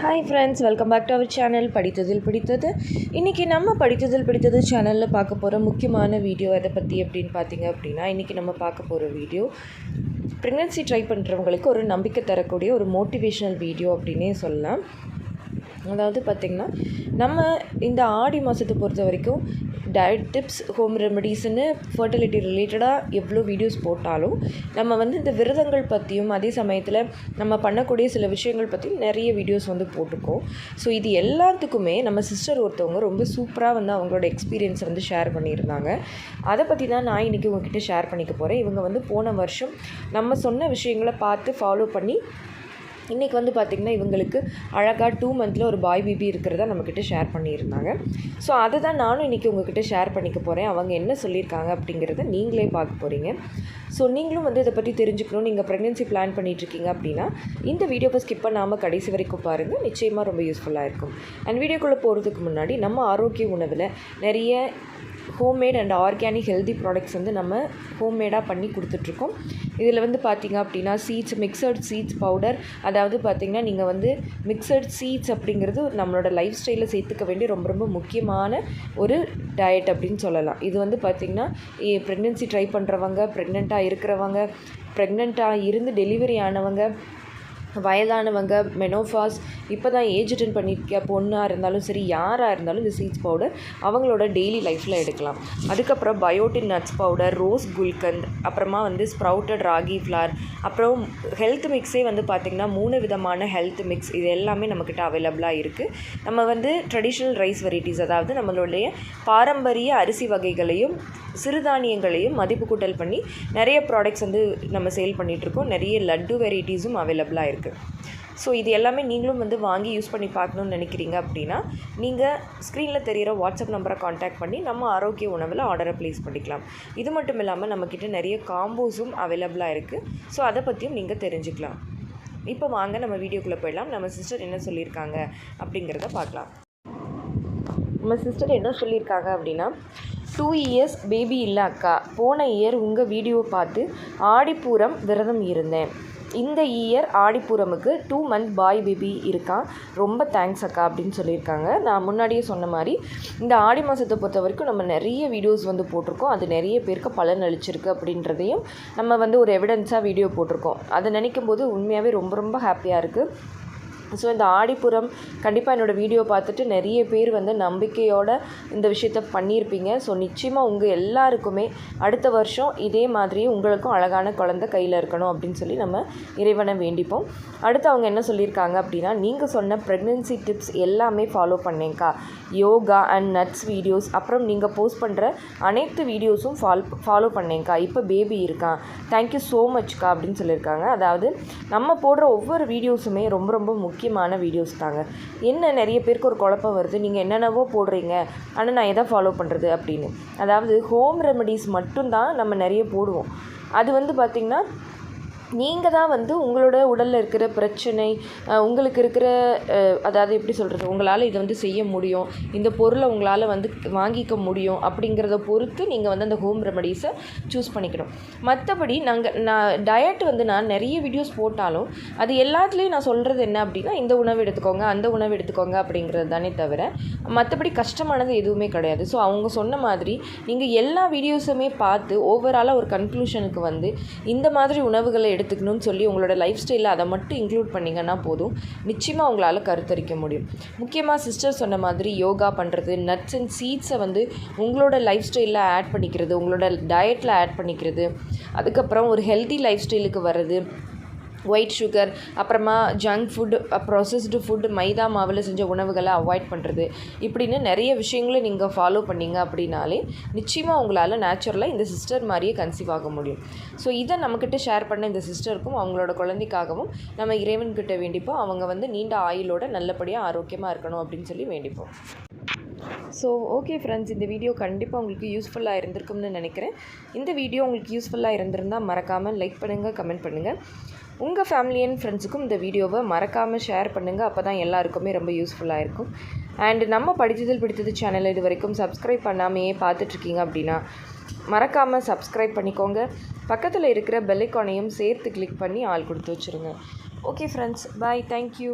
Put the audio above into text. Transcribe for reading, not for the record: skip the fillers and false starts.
Hi friends, welcome back to our channel படித்ததில் பிடித்தது. இன்றைக்கி நம்ம படித்ததில் பிடித்தது சேனலில் பார்க்க போகிற முக்கியமான வீடியோ எதை பற்றி அப்படின்னு பார்த்தீங்க அப்படின்னா, இன்றைக்கி நம்ம பார்க்க போகிற வீடியோ ப்ரெக்னென்சி ட்ரை பண்ணுறவங்களுக்கு ஒரு நம்பிக்கை தரக்கூடிய ஒரு மோட்டிவேஷ்னல் வீடியோ அப்படின்னே சொல்லலாம். அதாவது பார்த்திங்கன்னா, நம்ம இந்த ஆடி மாதத்தை பொறுத்த வரைக்கும் டயட் டிப்ஸ், ஹோம் ரெமடிஸ்ன்னு ஃபர்டிலிட்டி ரிலேட்டடாக எவ்வளோ வீடியோஸ் போட்டாலும் நம்ம இந்த விரதங்கள் பற்றியும் அதே சமயத்தில் நம்ம பண்ணக்கூடிய சில விஷயங்கள் பற்றியும் நிறைய வீடியோஸ் போட்டிருக்கோம். ஸோ இது எல்லாத்துக்குமே நம்ம சிஸ்டர் ஒருத்தவங்க ரொம்ப சூப்பராக அவங்களோட எக்ஸ்பீரியன்ஸை ஷேர் பண்ணியிருந்தாங்க. அதை பற்றி தான் நான் இன்றைக்கி உங்ககிட்ட ஷேர் பண்ணிக்க போகிறேன். இவங்க போன வருஷம் நம்ம சொன்ன விஷயங்களை பார்த்து ஃபாலோ பண்ணி இன்றைக்கி பார்த்திங்கன்னா இவங்களுக்கு அழகாக 2 மந்த்தில் ஒரு பாய் பேபி இருக்கிறதா நம்மக்கிட்ட ஷேர் பண்ணியிருந்தாங்க. ஸோ அதை தான் நானும் இன்றைக்கி உங்ககிட்ட ஷேர் பண்ணிக்க போகிறேன். அவங்க என்ன சொல்லியிருக்காங்க அப்படிங்கிறத நீங்களே பார்க்க போகிறீங்க. ஸோ நீங்களும் இதை பற்றி தெரிஞ்சுக்கணும், நீங்கள் ப்ரெக்னென்சி பிளான் பண்ணிகிட்ருக்கீங்க அப்படின்னா இந்த வீடியோவை ஸ்கிப் பண்ணாமல் கடைசி வரைக்கும் பாருங்கள். நிச்சயமாக ரொம்ப யூஸ்ஃபுல்லாக இருக்கும். அண்ட் வீடியோக்குள்ளே போகிறதுக்கு முன்னாடி நம்ம ஆரோக்கிய உணவில் நிறைய homemade and organic healthy products நம்ம ஹோம்மேடாக பண்ணி கொடுத்துட்ருக்கோம். இதில் பார்த்திங்க அப்படின்னா சீட்ஸ், மிக்சட் சீட்ஸ் பவுடர், அதாவது பார்த்திங்கன்னா நீங்கள் மிக்சட் சீட்ஸ் அப்படிங்கிறது நம்மளோட லைஃப் ஸ்டைலில் சேர்த்துக்க வேண்டிய ரொம்ப ரொம்ப முக்கியமான ஒரு டயட் அப்படின்னு சொல்லலாம். இது பார்த்திங்கன்னா ப்ரெக்னென்சி ட்ரை பண்ணுறவங்க, ப்ரெக்னெண்ட்டாக இருக்கிறவங்க, ப்ரெக்னெண்ட்டாக இருந்து டெலிவரி ஆனவங்க, வயதானவங்க, மெனோஃபாஸ், இப்போ தான் ஏஜ் அட்டெண்ட் பண்ணியிருக்க பொண்ணாக இருந்தாலும் சரி, யாராக இருந்தாலும் இந்த சீட்ஸ் பவுடர் அவங்களோட டெய்லி லைஃப்பில் எடுக்கலாம். அதுக்கப்புறம் biotin nuts powder, rose gulkand, அப்புறமா ஸ்ப்ரவுட்டட் ராகி ஃப்ளார், அப்புறம் ஹெல்த் மிக்ஸே பார்த்திங்கன்னா 3 விதமான ஹெல்த் மிக்ஸ், இது எல்லாமே நம்மக்கிட்ட அவைலபிளாக இருக்குது. நம்ம ட்ரெடிஷ்னல் ரைஸ் வெரைட்டிஸ், அதாவது நம்மளுடைய பாரம்பரிய அரிசி வகைகளையும் சிறுதானியங்களையும் மதிப்பு கூட்டல் பண்ணி நிறைய ப்ராடக்ட்ஸ் நம்ம சேல் பண்ணிகிட்ருக்கோம். நிறைய லட்டு வெரைட்டிஸும் அவைலபிளாக இருக்குது. ஸோ இது எல்லாமே நீங்களும் வாங்கி யூஸ் பண்ணி பார்க்கணுன்னு நினைக்கிறீங்க அப்படின்னா நீங்கள் ஸ்க்ரீனில் தெரிகிற வாட்ஸ்அப் நம்பரை காண்டாக்ட் பண்ணி நம்ம ஆரோக்கிய உணவில் ஆர்டரை ப்ளேஸ் பண்ணிக்கலாம். இது மட்டும் இல்லாமல் நம்மக்கிட்ட நிறைய காம்போஸும் அவைலபிளாக இருக்குது. ஸோ அதை பற்றியும் நீங்கள் தெரிஞ்சுக்கலாம். இப்போ வாங்க நம்ம வீடியோக்குள்ளே போயிடலாம். நம்ம சிஸ்டர் என்ன சொல்லியிருக்காங்க அப்படிங்கிறத பார்க்கலாம். நம்ம சிஸ்டர் என்ன சொல்லியிருக்காங்க அப்படின்னா, 2 இயர்ஸ் பேபி இல்லை அக்கா, போன இயர் உங்கள் வீடியோ பார்த்து ஆடிப்பூரம் விரதம் இருந்தேன். இந்த இயர் ஆடிப்பூரமுக்கு 2 மந்த் பாய் பேபி இருக்கான். ரொம்ப தேங்க்ஸ் அக்கா அப்படின்னு சொல்லியிருக்காங்க. நான் முன்னாடியே சொன்ன மாதிரி இந்த ஆடி மாதத்தை பொறுத்த வரைக்கும் நம்ம நிறைய வீடியோஸ் போட்டிருக்கோம். அது நிறைய பேருக்கு பலன் அளிச்சிருக்கு அப்படின்றதையும் நம்ம ஒரு எவிடன்ஸாக வீடியோ போட்டிருக்கோம். அதை நினைக்கும் போது உண்மையாகவே ரொம்ப ரொம்ப ஹாப்பியாக இருக்குது. ஸோ இந்த ஆடிப்புறம் கண்டிப்பாக என்னோடய வீடியோ பார்த்துட்டு நிறைய பேர் நம்பிக்கையோடு இந்த விஷயத்த பண்ணியிருப்பீங்க. ஸோ நிச்சயமாக உங்கள் எல்லாருக்குமே அடுத்த வருஷம் இதே மாதிரி உங்களுக்கும் அழகான குழந்தை கையில் இருக்கணும் அப்படின்னு சொல்லி நம்ம இறைவனை வேண்டிப்போம். அடுத்து அவங்க என்ன சொல்லியிருக்காங்க அப்படின்னா, நீங்கள் சொன்ன ப்ரெக்னென்சி டிப்ஸ் எல்லாமே ஃபாலோ பண்ணேங்க்கா. யோகா அண்ட் நட்ஸ் வீடியோஸ், அப்புறம் நீங்கள் போஸ்ட் பண்ணுற அனைத்து வீடியோஸும் ஃபாலோ பண்ணேங்க்கா. இப்போ பேபி இருக்கான். தேங்க்யூ ஸோ மச்க்கா அப்படின்னு சொல்லியிருக்காங்க. அதாவது நம்ம போடுற ஒவ்வொரு வீடியோஸுமே ரொம்ப ரொம்ப முக்கியமான வீடியோஸ் தாங்க. என்ன நிறைய பேருக்கு ஒரு குழப்பம் வருது, நீங்கள் என்னென்னவோ போடுறீங்க, ஆனால் நான் எதை ஃபாலோ பண்ணுறது அப்படின்னு. அதாவது ஹோம் ரெமடிஸ் மட்டும்தான் நம்ம நிறைய போடுவோம். அது பார்த்திங்கன்னா நீங்கள் தான் உங்களோட உடலில் இருக்கிற பிரச்சனை, உங்களுக்கு இருக்கிற அதாவது எப்படி சொல்கிறது, உங்களால் இதை செய்ய முடியும், இந்த பொருளை உங்களால் வாங்கிக்க முடியும் அப்படிங்கிறத பொறுத்து நீங்கள் அந்த ஹோம் ரெமடிஸை சூஸ் பண்ணிக்கணும். மற்றபடி நான் டயட் நான் நிறைய வீடியோஸ் போட்டாலும் அது எல்லாத்துலேயும் நான் சொல்கிறது என்ன அப்படின்னா, இந்த உணவு எடுத்துக்கோங்க, அந்த உணவு எடுத்துக்கோங்க அப்படிங்கிறது தானே தவிர மற்றபடி கஷ்டமானது எதுவுமே கிடையாது. ஸோ அவங்க சொன்ன மாதிரி நீங்கள் எல்லா வீடியோஸுமே பார்த்து ஓவராலாக ஒரு கன்க்ளூஷனுக்கு இந்த மாதிரி உணவுகளை எடுத்துக்கணும்னு சொல்லி உங்களோட லைஃப் ஸ்டைலில் அதை மட்டும் இன்க்ளூட் பண்ணிங்கன்னா போதும், நிச்சயமாக உங்களால் கருத்தரிக்க முடியும். முக்கியமாக சிஸ்டர் சொன்ன மாதிரி யோகா பண்ணுறது, நட்ஸ் அண்ட் சீட்ஸை உங்களோட லைஃப் ஸ்டைலில் ஆட் பண்ணிக்கிறது, உங்களோட டயட்டில் ஆட் பண்ணிக்கிறது, அதுக்கப்புறம் ஒரு ஹெல்தி லைஃப் ஸ்டைலுக்கு வர்றது, ஒயிட் சுகர், அப்புறமா ஜங்க் ஃபுட், ப்ராசஸ்டு ஃபுட், மைதா மாவில் செஞ்ச உணவுகளை அவாய்ட் பண்ணுறது, இப்படின்னு நிறைய விஷயங்களை நீங்கள் ஃபாலோ பண்ணிங்க அப்படின்னாலே நிச்சயமாக உங்களால் நேச்சுரலாக இந்த சிஸ்டர் மாதிரியே கன்சீவ் ஆக முடியும். ஸோ இதை நம்மக்கிட்ட ஷேர் பண்ண இந்த சிஸ்டருக்கும் அவங்களோட குழந்தைக்காகவும் நம்ம இறைவன்கிட்ட வேண்டிப்போம். அவங்க நீண்ட ஆயுளோட நல்லபடியாக ஆரோக்கியமாக இருக்கணும் அப்படின்னு சொல்லி வேண்டிப்போம். ஸோ ஓகே ஃப்ரெண்ட்ஸ், இந்த வீடியோ கண்டிப்பாக உங்களுக்கு யூஸ்ஃபுல்லாக இருந்திருக்கும்னு நினைக்கிறேன். இந்த வீடியோ உங்களுக்கு யூஸ்ஃபுல்லாக இருந்திருந்தால் மறக்காமல் லைக் பண்ணுங்கள், கமெண்ட் பண்ணுங்கள். உங்கள் ஃபேமிலி அண்ட் ஃப்ரெண்ட்ஸுக்கும் இந்த வீடியோவை மறக்காமல் ஷேர் பண்ணுங்கள். அப்போ தான் எல்லாருக்குமே ரொம்ப யூஸ்ஃபுல்லாக இருக்கும். அண்ட் நம்ம படித்ததில் பிடித்தது சேனல் இது வரைக்கும் சப்ஸ்கிரைப் பண்ணாமையே பார்த்துட்ருக்கீங்க அப்படின்னா மறக்காமல் சப்ஸ்கிரைப் பண்ணிக்கோங்க. பக்கத்தில் இருக்கிற பெல் ஐகானையும் சேர்த்து கிளிக் பண்ணி ஆல் கொடுத்து வச்சுருங்க. ஓகே ஃப்ரெண்ட்ஸ், பாய், தேங்க்யூ.